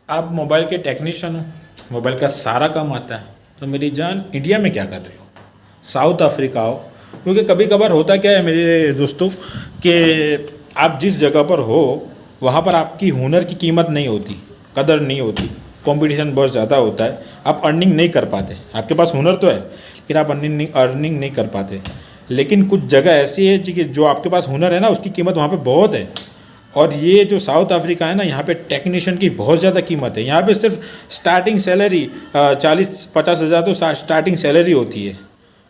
आप मोबाइल के टेक्नीशियन हो, मोबाइल का सारा काम आता है, तो मेरी जान इंडिया में क्या कर रहे हो? साउथ अफ्रीका हो। क्योंकि कभी कभार होता क्या है मेरे दोस्तों कि आप जिस जगह पर हो वहाँ पर आपकी हुनर की कीमत नहीं होती, कदर नहीं होती, कंपटीशन बहुत ज़्यादा होता है, आप अर्निंग नहीं कर पाते। आपके पास हुनर तो है लेकिन आप अर्निंग नहीं कर पाते। लेकिन कुछ जगह ऐसी है कि जो आपके पास हुनर है ना, उसकी कीमत वहाँ पे बहुत है। और ये जो साउथ अफ्रीका है ना, यहाँ पे टेक्नीशियन की बहुत ज़्यादा कीमत है। यहाँ पे सिर्फ स्टार्टिंग सैलरी 40-50 हज़ार तो स्टार्टिंग सैलरी होती है।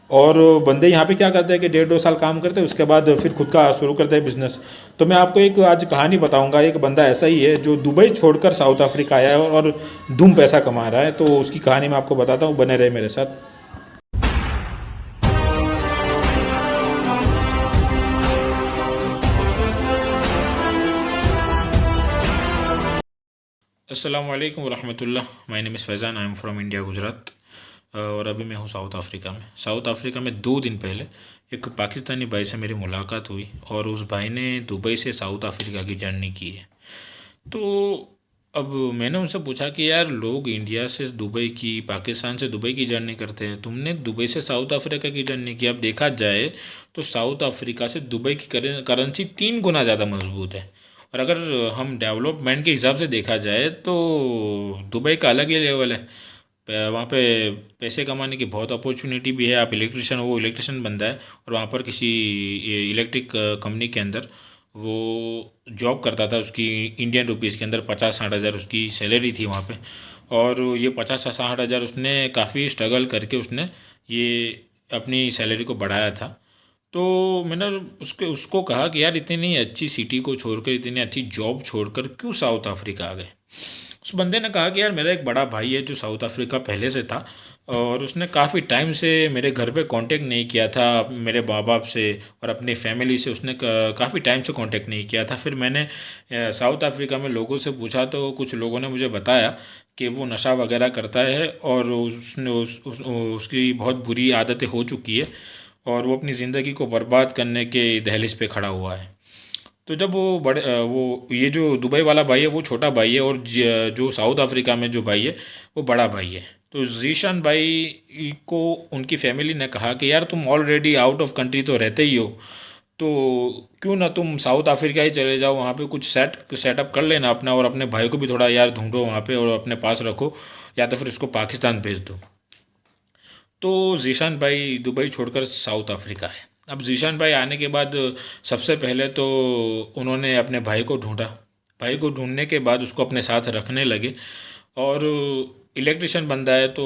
और बंदे यहाँ पे क्या करते हैं कि 1.5-2 साल काम करते हैं, उसके बाद फिर खुद का शुरू करते हैं बिजनेस। तो मैं आपको एक आज कहानी बताऊंगा। एक बंदा ऐसा ही है जो दुबई छोड़कर साउथ अफ्रीका आया है और धूम पैसा कमा रहा है। तो उसकी कहानी मैं आपको बताता हूँ, बने रहे मेरे साथ। अस्सलाम वालेकुम वरहमतुल्लाह। My name is Faizan, I am from India, Gujarat. और अभी मैं हूँ साउथ अफ्रीका में। साउथ अफ्रीका में 2 दिन पहले एक पाकिस्तानी भाई से मेरी मुलाकात हुई और उस भाई ने दुबई से साउथ अफ्रीका की जर्नी की है। तो अब मैंने उनसे पूछा कि यार, लोग इंडिया से दुबई की, पाकिस्तान से दुबई की जर्नी करते हैं, तुमने दुबई से साउथ अफ्रीका की जर्नी की। अब देखा जाए तो साउथ अफ्रीका से दुबई की करेंसी 3 गुना ज़्यादा मजबूत है। और अगर हम डेवलपमेंट के हिसाब से देखा जाए तो दुबई का अलग ही लेवल है। वहाँ पे पैसे कमाने की बहुत अपॉर्चुनिटी भी है। आप इलेक्ट्रिशियन, वो इलेक्ट्रिशियन बंदा है और वहाँ पर किसी इलेक्ट्रिक कंपनी के अंदर वो जॉब करता था। उसकी इंडियन रुपीज़ के अंदर 50-60 हज़ार उसकी सैलरी थी वहाँ पे। और ये 50-60 हज़ार उसने काफ़ी स्ट्रगल करके उसने ये अपनी सैलरी को बढ़ाया था। तो मैंने उसको कहा कि यार, इतनी अच्छी सिटी को छोड़कर, इतनी अच्छी जॉब छोड़कर क्यों साउथ अफ्रीका आ गए। उस बंदे ने कहा कि यार, मेरा एक बड़ा भाई है जो साउथ अफ्रीका पहले से था और उसने काफ़ी टाइम से मेरे घर पे कांटेक्ट नहीं किया था, मेरे माँ बाप से और अपनी फैमिली से उसने काफ़ी टाइम से कांटेक्ट नहीं किया था। फिर मैंने साउथ अफ्रीका में लोगों से पूछा तो कुछ लोगों ने मुझे बताया कि वो नशा वगैरह करता है और उसकी बहुत बुरी आदतें हो चुकी है और वो अपनी ज़िंदगी को बर्बाद करने के दहलीज पे खड़ा हुआ है। तो जब वो ये जो दुबई वाला भाई है वो छोटा भाई है और जो साउथ अफ्रीका में जो भाई है वो बड़ा भाई है। तो जीशान भाई को उनकी फैमिली ने कहा कि यार, तुम ऑलरेडी आउट ऑफ कंट्री तो रहते ही हो, तो क्यों ना तुम साउथ अफ्रीका ही चले जाओ, वहाँ पे कुछ सेटअप कर लेना अपना, और अपने भाई को भी थोड़ा यार ढूंढो वहाँ पे और अपने पास रखो, या तो फिर इसको पाकिस्तान भेज दो। तो जीशान भाई दुबई छोड़कर साउथ अफ्रीका है। अब जीशान भाई आने के बाद सबसे पहले तो उन्होंने अपने भाई को ढूंढा। भाई को ढूंढने के बाद उसको अपने साथ रखने लगे। और इलेक्ट्रिशियन बंदा है तो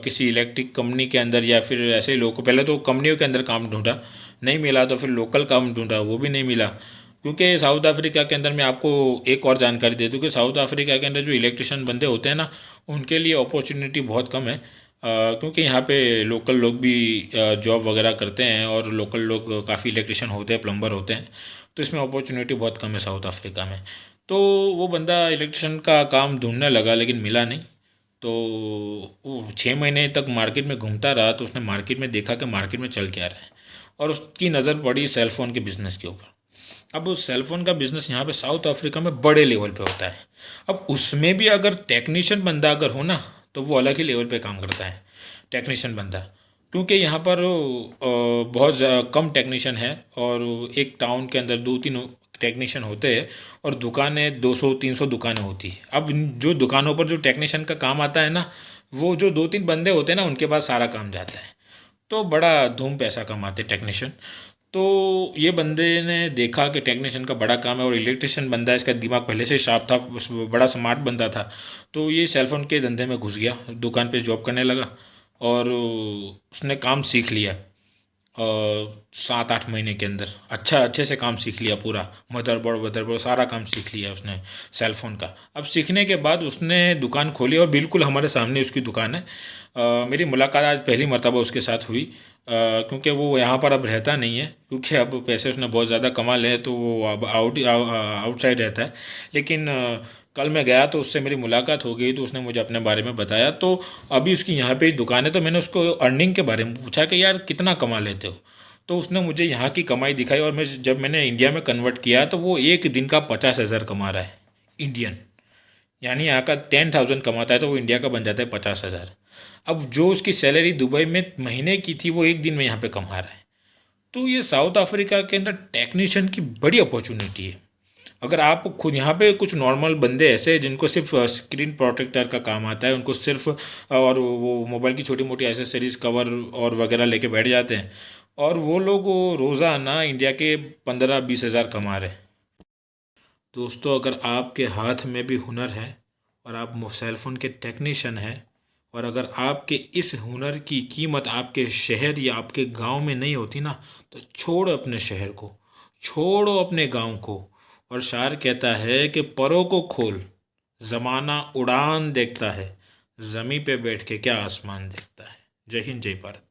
किसी इलेक्ट्रिक कंपनी के अंदर या फिर ऐसे ही लोगों को, पहले तो कंपनियों के अंदर काम ढूंढा, नहीं मिला तो फिर लोकल काम ढूंढा, वो भी नहीं मिला। क्योंकि साउथ अफ्रीका के अंदर मैं आपको एक और जानकारी दे दूँ कि साउथ अफ्रीका के अंदर जो इलेक्ट्रिशियन बंदे होते हैं ना, उनके लिए अपॉर्चुनिटी बहुत कम है। क्योंकि यहाँ पे लोकल लोग भी जॉब वगैरह करते हैं और लोकल लोग काफ़ी इलेक्ट्रिशियन होते हैं, प्लम्बर होते हैं। तो इसमें अपॉर्चुनिटी बहुत कम है साउथ अफ्रीका में। तो वो बंदा इलेक्ट्रिशियन का काम ढूंढने लगा लेकिन मिला नहीं। तो वो 6 महीने तक मार्केट में घूमता रहा। तो उसने मार्केट में देखा कि मार्केट में चल क्या रहा है, और उसकी नज़र पड़ी सेलफ़ोन के बिज़नेस के ऊपर। अब उस सेलफ़ोन का बिज़नेस यहाँ पे साउथ अफ्रीका में बड़े लेवल पे होता है। अब उसमें भी अगर टेक्नीशियन बंदा अगर हो ना, तो वो अलग ही लेवल पे काम करता है, टेक्नीशियन बंदा। क्योंकि यहाँ पर बहुत कम टेक्नीशियन है और एक टाउन के अंदर 2-3 टेक्नीशियन होते हैं और दुकानें 200-300 दुकानें होती है। अब जो दुकानों पर जो टेक्नीशियन का काम आता है ना, वो जो 2-3 बंदे होते हैं ना, उनके पास सारा काम जाता है। तो बड़ा धूम पैसा कमाते टेक्नीशियन। तो ये बंदे ने देखा कि टेक्नीशियन का बड़ा काम है और इलेक्ट्रिशियन बंदा है, इसका दिमाग पहले से शार्प था, बड़ा स्मार्ट बंदा था। तो ये सेलफोन के धंधे में घुस गया, दुकान पे जॉब करने लगा और उसने काम सीख लिया। और 7-8 महीने के अंदर अच्छे से काम सीख लिया पूरा। मदरबोर्ड सारा काम सीख लिया उसने सेल फ़ोन का। अब सीखने के बाद उसने दुकान खोली और बिल्कुल हमारे सामने उसकी दुकान है। मेरी मुलाकात आज पहली मर्तबा उसके साथ हुई। क्योंकि वो यहाँ पर अब रहता नहीं है, क्योंकि अब पैसे उसने बहुत ज़्यादा कमा लिए तो वो अब आउटसाइड रहता है। लेकिन कल मैं गया तो उससे मेरी मुलाकात हो गई, तो उसने मुझे अपने बारे में बताया। तो अभी उसकी यहाँ पे ही दुकान है। तो मैंने उसको अर्निंग के बारे में पूछा कि यार, कितना कमा लेते हो। तो उसने मुझे यहाँ की कमाई दिखाई और जब मैंने इंडिया में कन्वर्ट किया तो वो एक दिन का 50,000 कमा रहा है, इंडियन। यानी यहाँ का 10,000 कमाता है तो वो इंडिया का बन जाता है 50,000। अब जो उसकी सैलरी दुबई में महीने की थी वो एक दिन में यहाँ पे कमा रहा है। तो ये साउथ अफ्रीका के अंदर टेक्नीशियन की बड़ी अपॉर्चुनिटी है। अगर आप खुद यहाँ पे कुछ नॉर्मल बंदे ऐसे हैं जिनको सिर्फ स्क्रीन प्रोटेक्टर का काम आता है, उनको सिर्फ और वो मोबाइल की छोटी मोटी एसेसरीज कवर और वगैरह लेके बैठ जाते हैं, और वो लोग रोज़ाना इंडिया के 15-20 हज़ार कमा रहे हैं। दोस्तों, अगर आपके हाथ में भी हुनर है और आप सेल फोन के टेक्नीशियन हैं, और अगर आपके इस हुनर की कीमत आपके शहर या आपके गांव में नहीं होती ना, तो छोड़ो अपने शहर को, छोड़ो अपने गांव को। और शायर कहता है कि परों को खोल, ज़माना उड़ान देखता है, ज़मीं पे बैठ के क्या आसमान देखता है। जय हिंद, जय भारत।